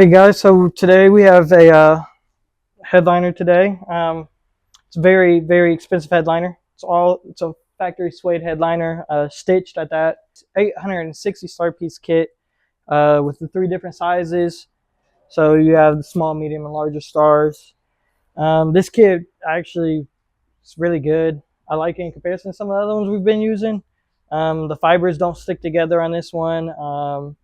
Hey guys, so today we have a headliner today. It's a very expensive headliner. It's a factory suede headliner, stitched at that. It's 860 star piece kit with the three different sizes. So you have the small, medium, and larger stars. This kit actually is really good. I like it in comparison to some of the other ones we've been using. The fibers don't stick together on this one.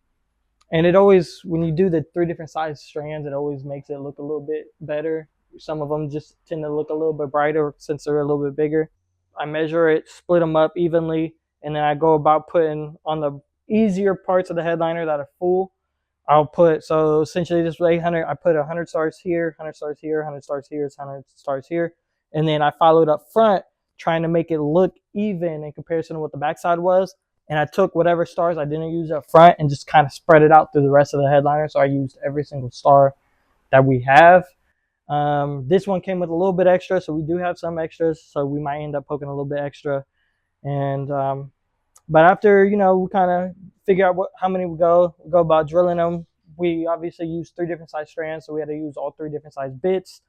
And it always, when you do the three different size strands, it always makes it look a little bit better. Some of them just tend to look a little bit brighter since they're a little bit bigger. I measure it, split them up evenly, and then I go about putting on the easier parts of the headliner that are full. I'll put, so essentially this 800, I put 100 stars here, 100 stars here, 100 stars here, 100 stars here. And then I followed up front, trying to make it look even in comparison to what the backside was. And I took whatever stars I didn't use up front and just kind of spread it out through the rest of the headliner. So I used every single star that we have. This one came with a little bit extra, so we do have some extras. So we might end up poking a little bit extra. And but after we kind of figure out how many we go about drilling them. We obviously use three different size strands, so we had to use all three different size bits.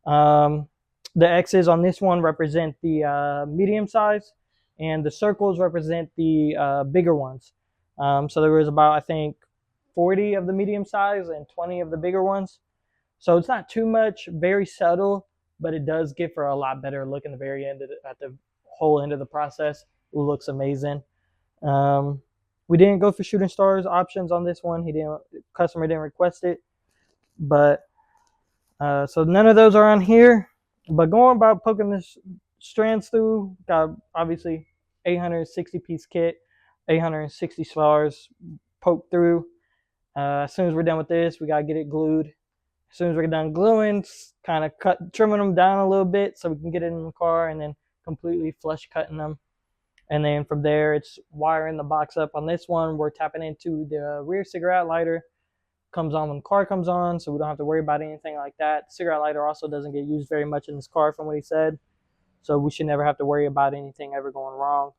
Um, the X's on this one represent the medium size, and the circles represent the bigger ones. So there was about, I think, 40 of the medium size and 20 of the bigger ones. So it's not too much, very subtle, but it does give for a lot better look in the very end at the whole end of the process. It looks amazing. Um, we didn't go for shooting stars options on this one. Customer didn't request it, but so none of those are on here. But going about poking this strands through, got obviously 860 piece kit, 860 stars poked through. As soon as we're done with this, we gotta get it glued. As soon as we're done gluing, kind of trimming them down a little bit so we can get it in the car, and then completely flush cutting them. And then from there, it's wiring the box up. On this one, we're tapping into the rear cigarette lighter. Comes on when the car comes on, so we don't have to worry about anything like that. The cigarette lighter also doesn't get used very much in this car from what he said. So we should never have to worry about anything ever going wrong.